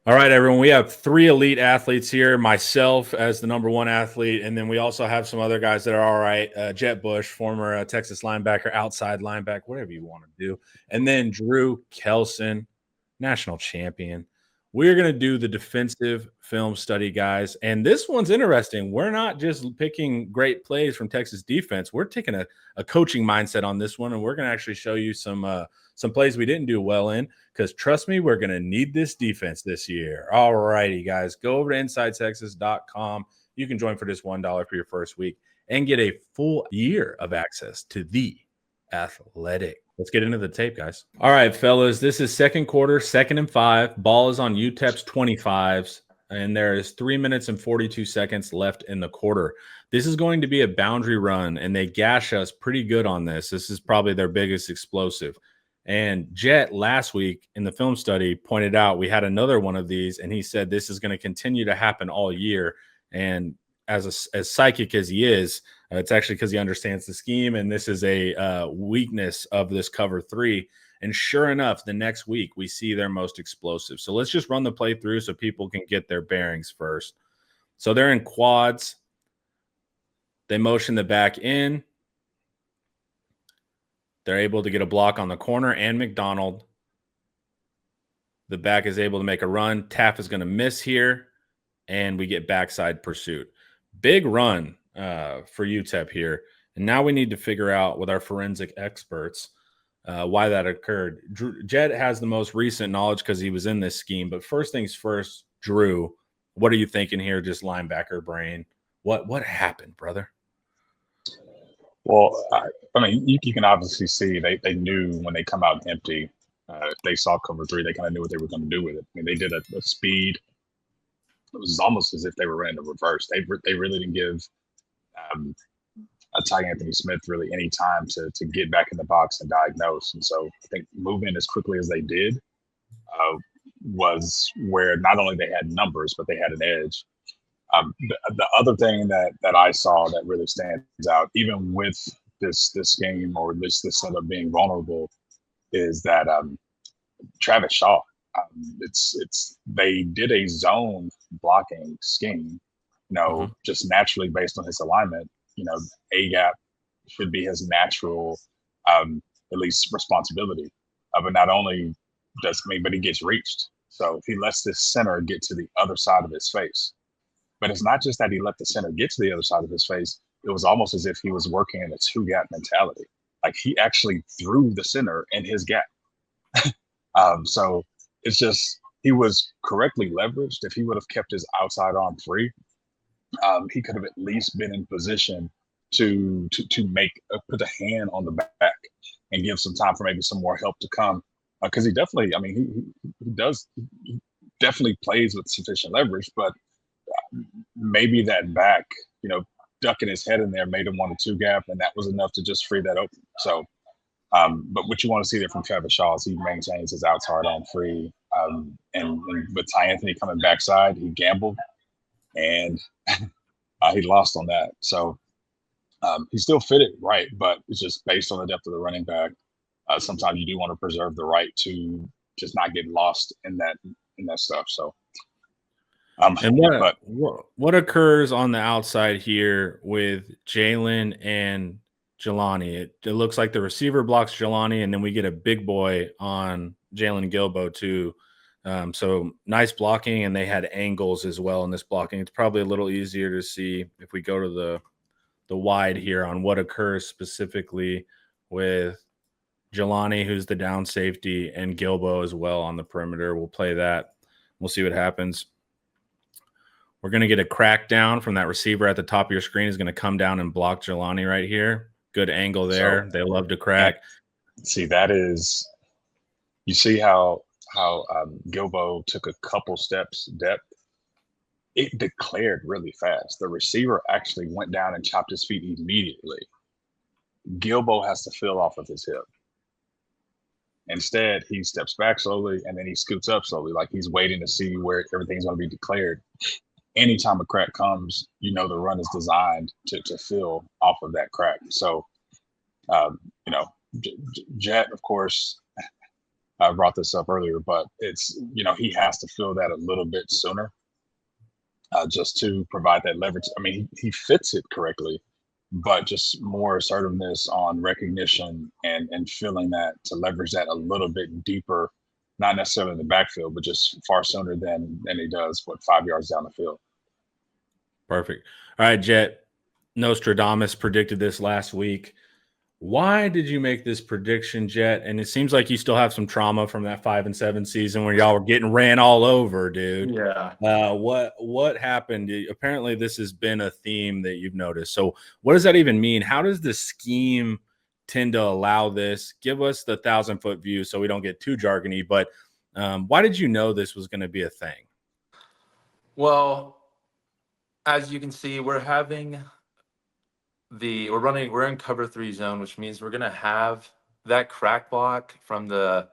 All right, everyone. We have three elite athletes here. Myself as the number one athlete, and then we also have some other guys that are all right. Jet Bush, former Texas linebacker, outside linebacker, whatever you want to do, and then Drew Kelson, national champion. We're going to do the defensive film study, guys. And this one's interesting. We're not just picking great plays from Texas defense. We're taking a coaching mindset on this one, and we're going to actually show you some plays we didn't do well in, because trust me, we're going to need this defense this year. All righty, guys. Go over to InsideTexas.com. You can join for just $1 for your first week and get a full year of access to the Athletic. Let's get into the tape, guys. All right, fellas, this is second quarter, 2nd and 5. Ball is on UTEP's 25s, and there is 3 minutes and 42 seconds left in the quarter. This is going to be a boundary run, and they gash us pretty good on this. This is probably their biggest explosive. And Jet last week in the film study pointed out we had another one of these, and he said this is going to continue to happen all year. And as psychic as he is, it's actually because he understands the scheme, and this is a weakness of this cover 3. And sure enough, the next week we see their most explosive. So let's just run the play through so people can get their bearings first. So they're in quads. They motion the back in. They're able to get a block on the corner and McDonald. The back is able to make a run. Taff is going to miss here, and we get backside pursuit. Big run for UTEP here. And now we need to figure out with our forensic experts why that occurred. Jed has the most recent knowledge because he was in this scheme. But first things first, Drew, what are you thinking here, just linebacker brain? What happened, brother? Well, I mean, you can obviously see they knew when they come out empty, if they saw cover 3, they kind of knew what they were going to do with it. I mean, they did a speed. It was almost as if they were running a reverse. They really didn't give Ty Anthony Smith really any time to get back in the box and diagnose. And so I think moving as quickly as they did was where not only they had numbers, but they had an edge. The other thing that I saw that really stands out, even with this game or this setup being vulnerable, is that Travis Shaw. They did a zone blocking scheme, just naturally based on his alignment. A gap should be his natural, at least responsibility. But not only but he gets reached. So he lets this center get to the other side of his face. But it's not just that he let the center get to the other side of his face. It was almost as if he was working in a 2-gap mentality. Like he actually threw the center in his gap. So it's just, he was correctly leveraged. If he would have kept his outside arm free, he could have at least been in position to put a hand on the back and give some time for maybe some more help to come. Because he definitely, I mean, he definitely plays with sufficient leverage, but maybe that back, ducking his head in there made him want a 2-gap, and that was enough to just free that open. So, but what you want to see there from Travis Shaw is he maintains his outside arm free, and with Ty Anthony coming backside, he gambled, and he lost on that. So he still fit it right, but it's just based on the depth of the running back. Sometimes you do want to preserve the right to just not get lost in that stuff. So. And what occurs on the outside here with Jalen and Jelani? It looks like the receiver blocks Jelani, and then we get a big boy on Jalen Gilbo too. So nice blocking, and they had angles as well in this blocking. It's probably a little easier to see if we go to the wide here on what occurs specifically with Jelani, who's the down safety, and Gilbo as well on the perimeter. We'll play that. We'll see what happens. We're going to get a crack down from that receiver at the top of your screen. Is going to come down and block Jelani right here. Good angle there. So, they love to crack. See, that is – you see how Gilbo took a couple steps depth? It declared really fast. The receiver actually went down and chopped his feet immediately. Gilbo has to feel off of his hip. Instead, he steps back slowly, and then he scoots up slowly, like he's waiting to see where everything's going to be declared. Anytime a crack comes, the run is designed to fill off of that crack. So, Jet, of course, I brought this up earlier, but it's, he has to feel that a little bit sooner, just to provide that leverage. I mean, he fits it correctly, but just more assertiveness on recognition and feeling that to leverage that a little bit deeper, not necessarily in the backfield, but just far sooner than he does, 5 yards down the field. Perfect. All right, Jet. Nostradamus predicted this last week. Why did you make this prediction, Jet? And it seems like you still have some trauma from that 5-7 season where y'all were getting ran all over, dude. Yeah. What happened? Apparently, this has been a theme that you've noticed. So, what does that even mean? How does the scheme tend to allow this? Give us the 1,000-foot view so we don't get too jargony. But why did you know this was going to be a thing? Well, as you can see, we're in cover 3 zone, which means we're gonna have that crack block from the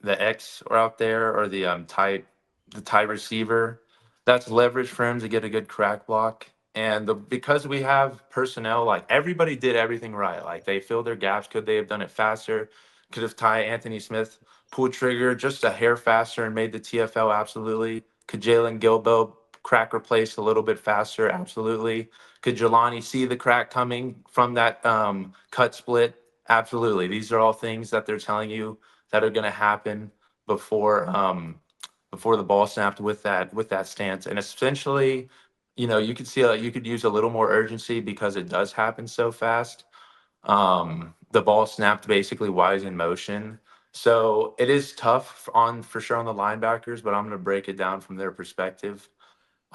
X or out there, or the tight receiver. That's leverage for him to get a good crack block. And because we have personnel, like everybody did everything right. Like they filled their gaps. Could they have done it faster? Could have Anthony Smith pulled trigger just a hair faster and made the TFL? Absolutely. Could Jalen Gilbo crack replace a little bit faster? Absolutely. Could Jelani see the crack coming from that cut split? Absolutely. These are all things that they're telling you that are going to happen before the ball snapped with that stance. And essentially, you could see you could use a little more urgency because it does happen so fast. The ball snapped basically while he's in motion. So it is tough for sure on the linebackers, but I'm going to break it down from their perspective.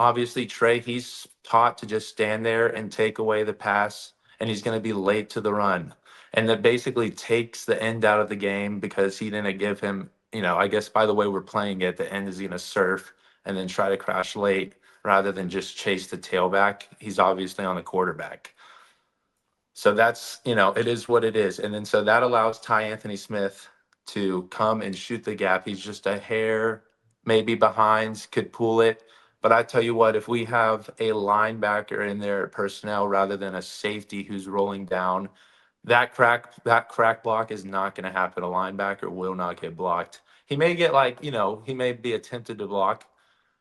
Obviously, Trey, he's taught to just stand there and take away the pass, and he's going to be late to the run. And that basically takes the end out of the game because he didn't give him, I guess by the way we're playing it, the end is going to surf and then try to crash late rather than just chase the tailback. He's obviously on the quarterback. So that's, it is what it is. And then so that allows Anthony Smith to come and shoot the gap. He's just a hair maybe behind, could pull it. But I tell you what, if we have a linebacker in there personnel rather than a safety who's rolling down, that crack block is not going to happen. A linebacker will not get blocked. He may get he may be attempted to block,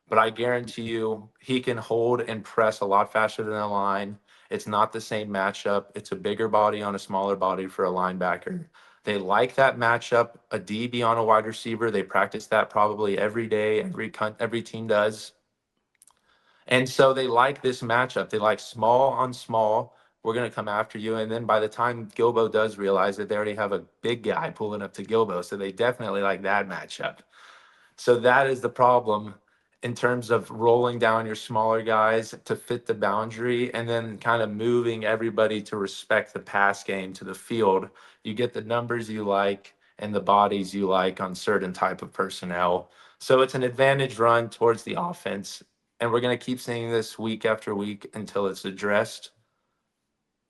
but I guarantee you he can hold and press a lot faster than a line. It's not the same matchup. It's a bigger body on a smaller body for a linebacker. They like that matchup, a DB on a wide receiver. They practice that probably every day. Every team does. And so they like this matchup. They like small on small. We're going to come after you. And then by the time Gilbo does realize that they already have a big guy pulling up to Gilbo. So they definitely like that matchup. So that is the problem in terms of rolling down your smaller guys to fit the boundary and then kind of moving everybody to respect the pass game to the field. You get the numbers you like and the bodies you like on certain type of personnel. So it's an advantage run towards the offense. And we're going to keep seeing this week after week until it's addressed.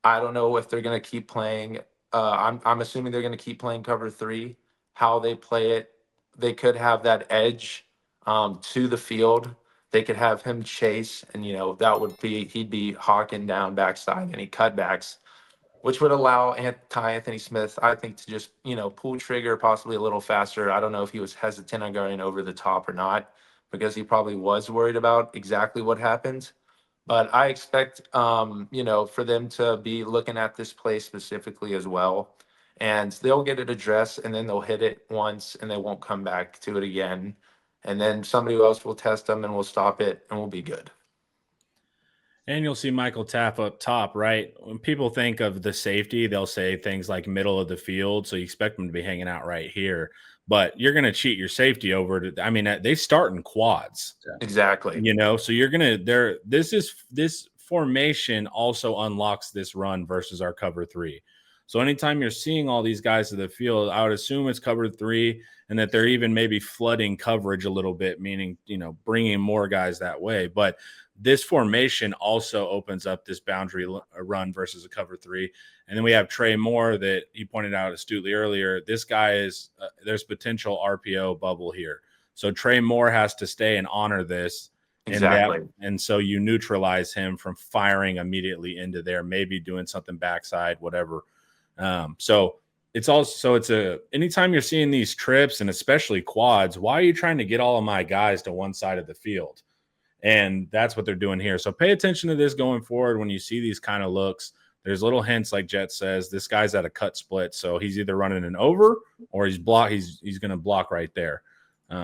I don't know if they're going to keep playing. I'm assuming they're going to keep playing cover 3. How they play it, they could have that edge to the field. They could have him chase, and that would be he'd be hawking down backside any cutbacks, which would allow Anthony Smith, I think, to just pull trigger possibly a little faster. I don't know if he was hesitant on going over the top or not, because he probably was worried about exactly what happened. But I expect, for them to be looking at this play specifically as well. And they'll get it addressed, and then they'll hit it once, and they won't come back to it again. And then somebody else will test them, and we'll stop it, and we'll be good. And you'll see Michael Taff up top, right? When people think of the safety, they'll say things like middle of the field. So you expect them to be hanging out right here. But you're going to cheat your safety over to, I mean, they start in quads. Exactly. So you're going to, this formation also unlocks this run versus our cover 3. So anytime you're seeing all these guys to the field, I would assume it's cover 3 and that they're even maybe flooding coverage a little bit, meaning, bringing more guys that way. But this formation also opens up this boundary run versus a cover 3. And then we have Trey Moore that you pointed out astutely earlier. This guy is there's potential RPO bubble here. So Trey Moore has to stay and honor this. Exactly. And so you neutralize him from firing immediately into there, maybe doing something backside, whatever. So it's also, anytime you're seeing these trips and especially quads, why are you trying to get all of my guys to one side of the field? And that's what they're doing here. So pay attention to this going forward. When you see these kind of looks, there's little hints, like Jet says, this guy's at a cut split. So he's either running an over or he's going to block right there.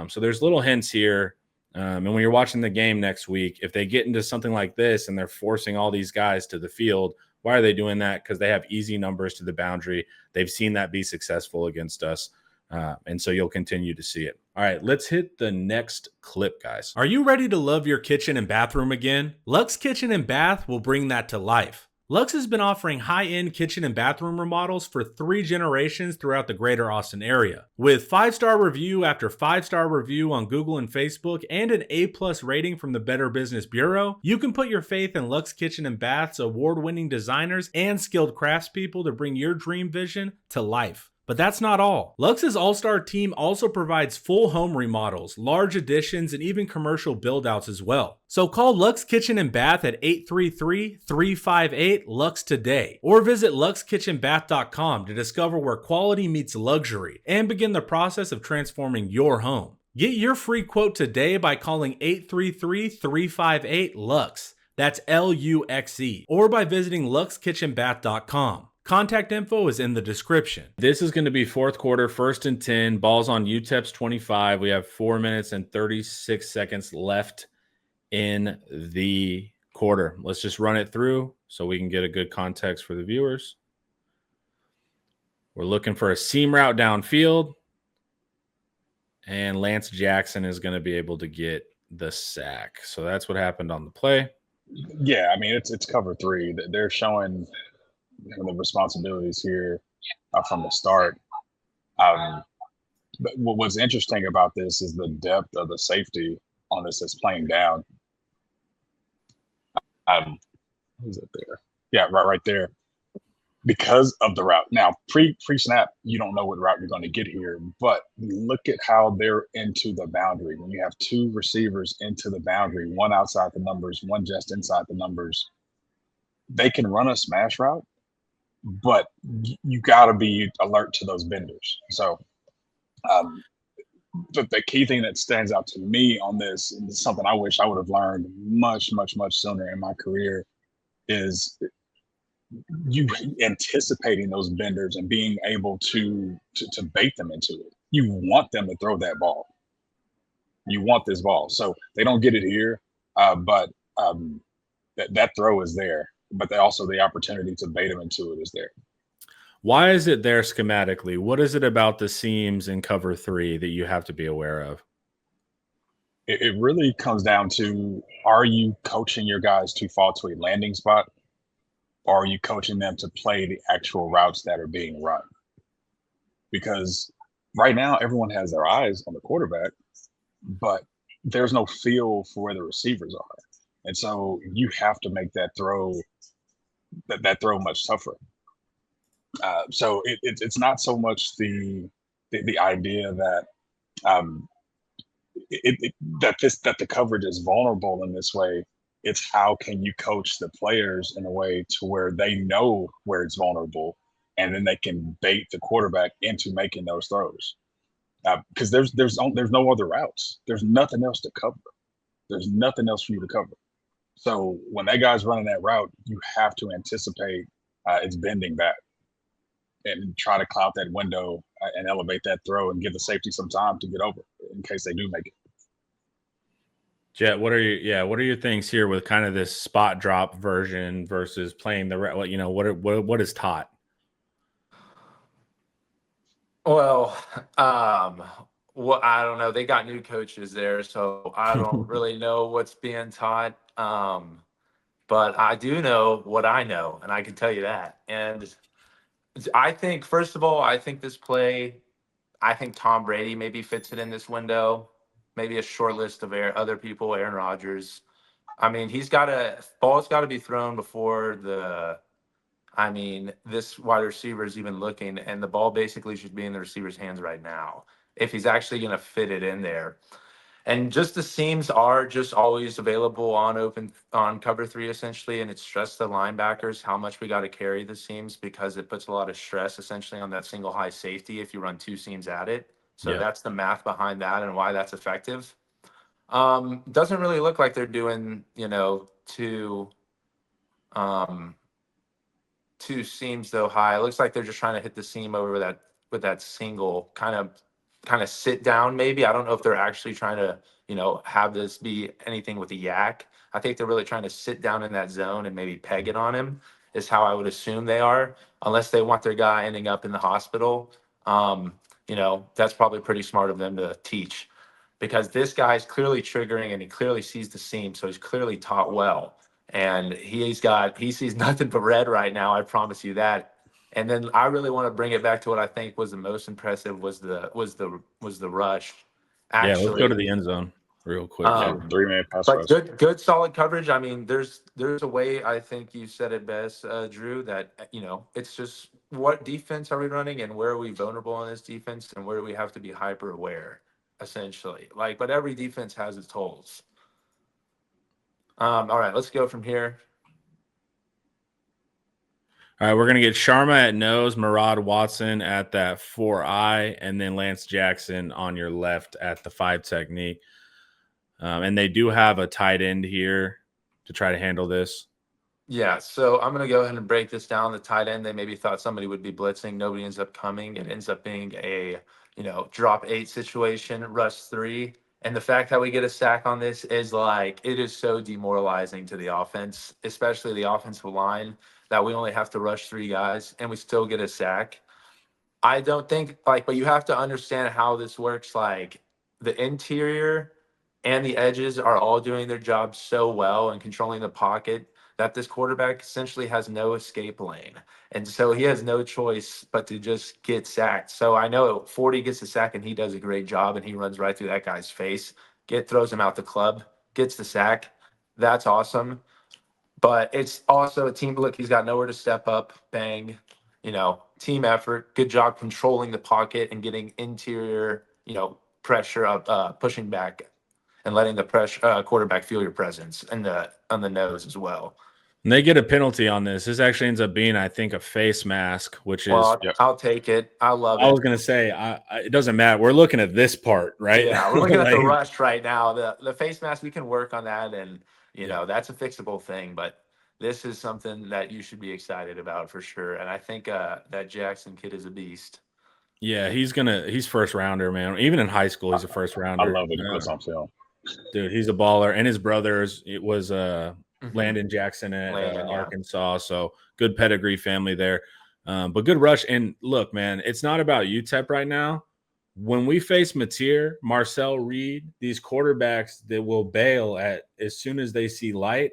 So there's little hints here. And when you're watching the game next week, if they get into something like this and they're forcing all these guys to the field, why are they doing that? Because they have easy numbers to the boundary. They've seen that be successful against us. And so you'll continue to see it. All right, let's hit the next clip, guys. Are you ready to love your kitchen and bathroom again? Luxe Kitchen and Bath will bring that to life. Luxe has been offering high-end kitchen and bathroom remodels for 3 generations throughout the greater Austin area. With 5-star review after 5-star review on Google and Facebook and an A+ rating from the Better Business Bureau, you can put your faith in Luxe Kitchen and Bath's award-winning designers and skilled craftspeople to bring your dream vision to life. But that's not all. Luxe's all-star team also provides full home remodels, large additions, and even commercial build-outs as well. So call Luxe Kitchen and Bath at 833-358-LUXE today, or visit luxekitchenbath.com to discover where quality meets luxury and begin the process of transforming your home. Get your free quote today by calling 833-358-LUXE. That's LUXE, or by visiting luxekitchenbath.com. Contact info is in the description. This is going to be fourth quarter, 1st and 10. Ball's on UTEP's 25. We have 4 minutes and 36 seconds left in the quarter. Let's just run it through so we can get a good context for the viewers. We're looking for a seam route downfield. And Lance Jackson is going to be able to get the sack. So that's what happened on the play. Yeah, I mean, it's cover 3. They're showing the responsibilities here from the start. But what's interesting about this is the depth of the safety on this that's playing down. Who's it there? Yeah, right there. Because of the route. Now, pre-snap, you don't know what route you're going to get here, but look at how they're into the boundary. When you have 2 receivers into the boundary, one outside the numbers, one just inside the numbers, they can run a smash route, but you got to be alert to those benders. So the key thing that stands out to me on this, and this is something I wish I would have learned much sooner in my career, is you anticipating those benders and being able to bait them into it. You want them to throw that ball. You want this ball. So they don't get it here, but that throw is there. But they also, the opportunity to bait them into it is there. Why is it there schematically? What is it about the seams in cover 3 that you have to be aware of? It really comes down to, are you coaching your guys to fall to a landing spot? Or are you coaching them to play the actual routes that are being run? Because right now, everyone has their eyes on the quarterback, but there's no feel for where the receivers are. And so you have to make that throw much tougher. So it's not so much the idea that that the coverage is vulnerable in this way. It's how can you coach the players in a way to where they know where it's vulnerable, and then they can bait the quarterback into making those throws. Because there's no other routes. There's nothing else to cover. There's nothing else for you to cover. So when that guy's running that route, you have to anticipate it's bending back and try to clout that window and elevate that throw and give the safety some time to get over in case they do make it. Jet, what are your things here with kind of this spot drop version versus playing the what is taught? Well, I don't know. They got new coaches there, so I don't really know what's being taught. But I do know what I know, and I can tell you that. And I think, first of all, I think Tom Brady maybe fits it in this window. Maybe a short list of other people, Aaron Rodgers. I mean, ball's got to be thrown before this wide receiver is even looking, and the ball basically should be in the receiver's hands right now if he's actually going to fit it in there. And just the seams are just always available on cover three essentially, and it stressed the linebackers how much we got to carry the seams because it puts a lot of stress essentially on that single high safety if you run two seams at it. So Yeah. that's the math behind that and why that's effective. Doesn't really look like they're doing, um, two seams though high. It looks like they're just trying to hit the seam over that with that single kind of sit down maybe. I don't know if they're actually trying to, have this be anything with a yak. I think they're really trying to sit down in that zone and maybe peg it on him is how I would assume they are, unless they want their guy ending up in the hospital. That's probably pretty smart of them to teach because this guy's clearly triggering and he clearly sees the seam, so he's clearly taught well. And he sees nothing but red right now. I promise you that. And then I really want to bring it back to what I think was the most impressive was the rush. Yeah, let's go to Actually, the end zone real quick. um, 3-man pass but rush. good solid coverage. I mean, there's a way I think you said it best, Drew, that it's just what defense are we running and where are we vulnerable on this defense and where do we have to be hyper aware, essentially. But every defense has its holes. All right, let's go from here. All right, we're going to get Sharma at nose, Murad Watson at that 4-eye, and then Lance Jackson on your left at the 5 technique. And they do have a tight end here to try to handle this. Yeah, so I'm going to go ahead and break this down. The tight end, they maybe thought somebody would be blitzing. Nobody ends up coming. It ends up being a, drop 8 situation, rush 3. And the fact that we get a sack on this is it is so demoralizing to the offense, especially the offensive line, that we only have to rush 3 guys and we still get a sack. I don't think but you have to understand how this works. The interior and the edges are all doing their job so well and controlling the pocket that this quarterback essentially has no escape lane. And so he has no choice but to just get sacked. So I know 40 gets a sack and he does a great job and he runs right through that guy's face, throws him out the club, gets the sack. That's awesome. But it's also a team. Look, he's got nowhere to step up. Bang, team effort. Good job controlling the pocket and getting interior, pressure of pushing back and letting the pressure quarterback feel your presence and on the nose as well. And they get a penalty on this. This actually ends up being, I think, a face mask, which is. I'll take it. I love it. I was going to say, it doesn't matter. We're looking at this part, right? Yeah, we're looking at the rush right now. The face mask, we can work on that, and that's a fixable thing. But this is something that you should be excited about for sure. And I think that Jackson kid is a beast. Yeah, he's first rounder, man. Even in high school, he's a first rounder. I love it. Puts on film. Dude, he's a baller. And his brothers, it was Landon Jackson at Arkansas. So good pedigree family there. But good rush. And look, man, it's not about UTEP right now. When we face Mateer, Marcel Reed, these quarterbacks that will bail at as soon as they see light,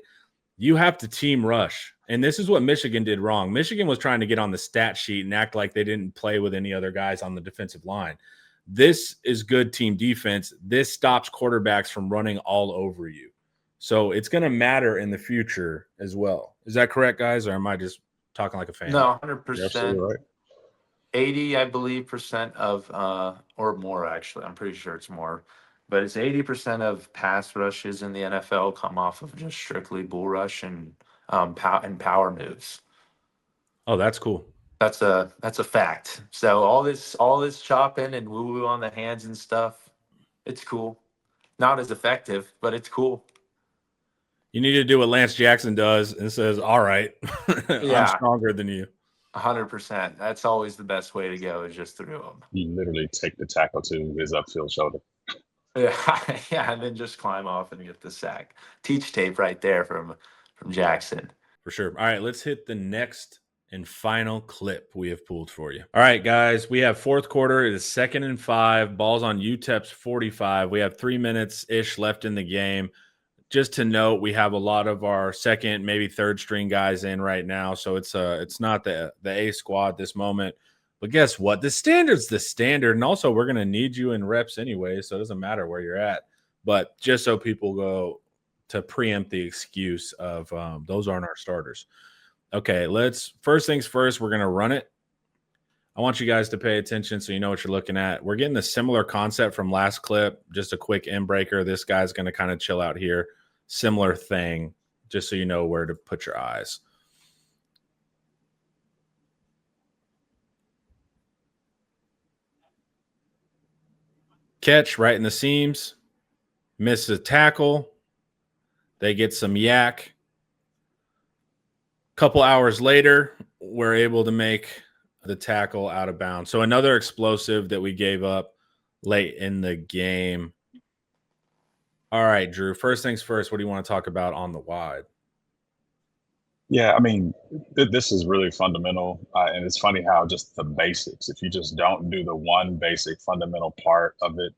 you have to team rush. And this is what Michigan did wrong. Michigan was trying to get on the stat sheet and act like they didn't play with any other guys on the defensive line. This is good team defense. This stops quarterbacks from running all over you. So it's going to matter in the future as well. Is that correct, guys? Or am I just talking like a fan? No, 100%. Absolutely right. 80, I believe, percent of, or more actually. I'm pretty sure it's more. But it's 80% of pass rushes in the NFL come off of just strictly bull rush and power moves. Oh, that's cool. That's a fact. So all this chopping and woo woo on the hands and stuff, it's cool. Not as effective, but it's cool. You need to do what Lance Jackson does and says, "All right, I'm stronger than you." 100%. That's always the best way to go, is just through them. You literally take the tackle to his upfield shoulder. Yeah, and then just climb off and get the sack. Teach tape right there from Jackson. For sure. All right, let's hit the next and final clip we have pulled for you. All right, guys, we have fourth quarter. It is 2nd and 5. Ball's on UTEP's 45. We have 3 minutes-ish left in the game. Just to note, we have a lot of our second, maybe third string guys in right now, so it's not the A squad at this moment. But guess what? The standard's the standard, and also we're going to need you in reps anyway, so it doesn't matter where you're at. But just so people go to preempt the excuse of those aren't our starters. Okay, first things first, we're going to run it. I want you guys to pay attention so you know what you're looking at. We're getting a similar concept from last clip, just a quick in breaker. This guy's going to kind of chill out here. Similar thing, just so you know where to put your eyes. Catch right in the seams. Misses a tackle. They get some yak. Couple hours later, we're able to make the tackle out of bounds. So another explosive that we gave up late in the game. All right, Drew, first things first, what do you want to talk about on the wide? Yeah, I mean, this is really fundamental. And it's funny how just the basics, if you just don't do the one basic fundamental part of it,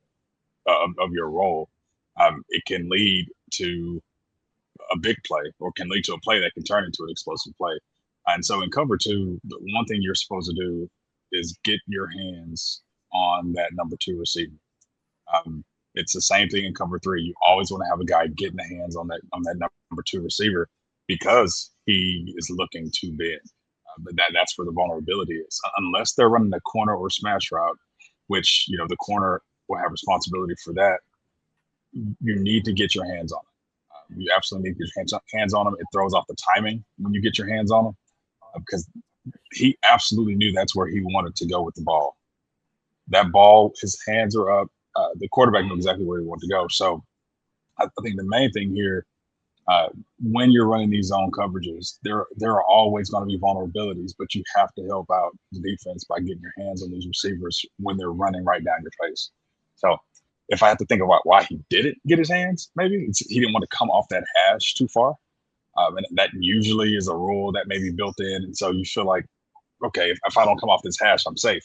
of your role, it can lead to a big play or can lead to a play that can turn into an explosive play. And so in cover two, the one thing you're supposed to do is get your hands on that number two receiver. It's the same thing in cover three. You always want to have a guy getting the hands on that number two receiver because he is looking to bend. But that's where the vulnerability is. Unless they're running a corner or smash route, which the corner will have responsibility for that. You need to get your hands on it. You absolutely need to get your hands on him. It throws off the timing when you get your hands on him because he absolutely knew that's where he wanted to go with the ball. That ball, his hands are up. The quarterback knew exactly where he wanted to go. So I think the main thing here, when you're running these zone coverages, there are always going to be vulnerabilities, but you have to help out the defense by getting your hands on these receivers when they're running right down your face. So if I have to think about why he didn't get his hands, maybe he didn't want to come off that hash too far. And that usually is a rule that may be built in. And so you feel like, okay, if I don't come off this hash, I'm safe.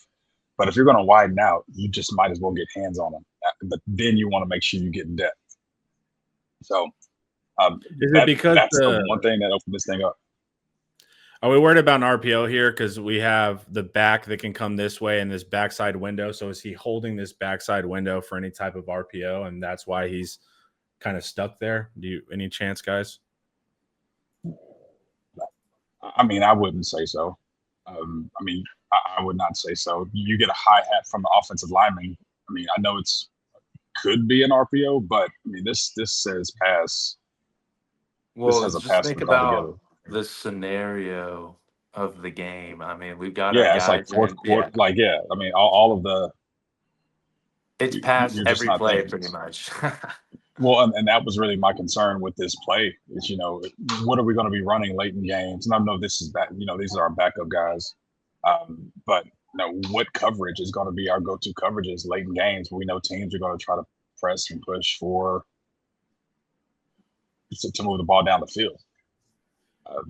But if you're going to widen out, you just might as well get hands on them. But then you want to make sure you get in depth. So is it because that's the one thing that opened this thing up? Are we worried about an RPO here because we have the back that can come this way and this backside window? So is he holding this backside window for any type of RPO, and that's why he's kind of stuck there? Any chance, guys? I mean, I wouldn't say so. I would not say so. You get a high hat from the offensive lineman. I mean, I know could be an RPO, but I mean, this says pass. Well, just think about the scenario of the game. I mean, we've got our it's like fourth quarter. I mean, all of the. It's past every play pretty much. Well, and that was really my concern with this play is, what are we going to be running late in games? And I know this is back, these are our backup guys. But what coverage is going to be our go-to coverages late in games? We know teams are going to try to press and push to move the ball down the field.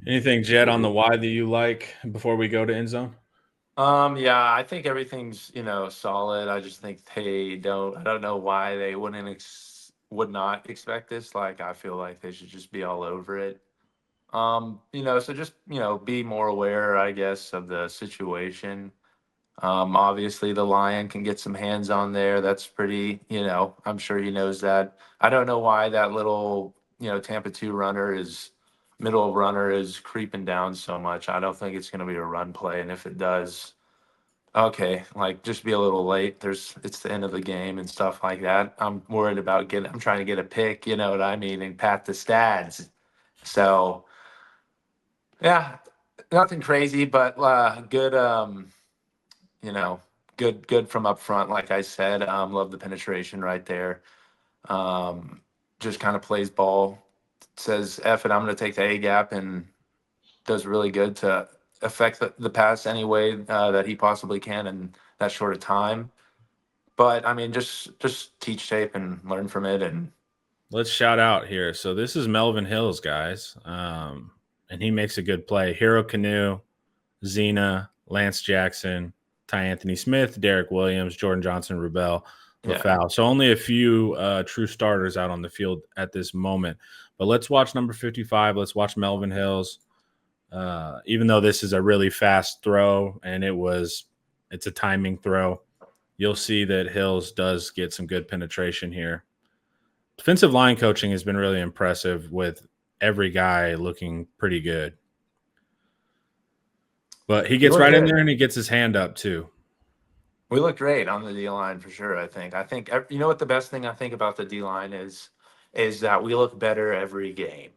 Anything, Jed, on the wide that you like before we go to end zone? Yeah, I think everything's solid. I just think I don't know why they would not expect this. Like, I feel like they should just be all over it. So just be more aware, I guess, of the situation. Obviously the Lion can get some hands on there. That's pretty, I'm sure he knows that. I don't know why that little Tampa 2 middle runner is creeping down so much. I don't think it's going to be a run play, and if it does, okay, like, just be a little late. It's the end of the game and stuff like that. I'm worried about I'm trying to get a pick, you know what I mean, and pat the stats. So yeah, nothing crazy, but good. Good from up front. Like I said, love the penetration right there. Just kind of plays ball, says F it, I'm going to take the A gap, and does really good to affect the pass any way that he possibly can in that short of time. But I mean, just teach tape and learn from it. And let's shout out here. So this is Melvin Hills, guys, and he makes a good play. Hero Canoe, Zena, Lance Jackson, Ty Anthony Smith, Derek Williams, Jordan Johnson, Rubel, Foul. So only a few true starters out on the field at this moment. But let's watch number 55. Let's watch Melvin Hills. Even though this is a really fast throw and it's a timing throw, you'll see that Hills does get some good penetration here. Defensive line coaching has been really impressive with every guy looking pretty good. But he gets looked right in good. there and he gets his hand up too. We look great on the D line for sure. I think you know what the best thing I think about the D line is that we look better every game.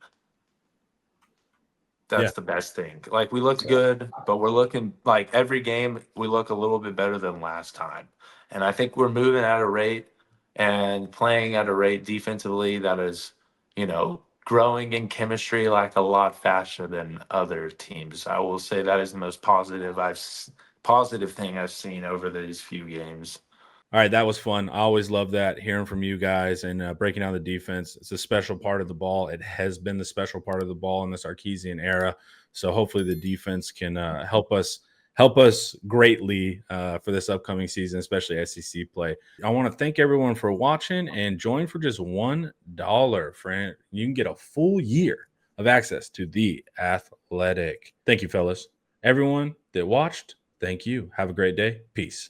That's Yeah. the best thing. Like we looked good, but we're looking like every game we look a little bit better than last time. And I think we're moving at a rate and playing at a rate defensively that is, growing in chemistry like a lot faster than other teams. I will say that is the most positive thing I've seen over these few games. All right, that was fun. I always love that, hearing from you guys and breaking down the defense. It's a special part of the ball. It has been the special part of the ball in this Sarkisian era. So hopefully the defense can help us greatly for this upcoming season, especially SEC play. I want to thank everyone for watching, and join for just $1, friend. You can get a full year of access to The Athletic. Thank you, fellas. Everyone that watched, thank you. Have a great day. Peace.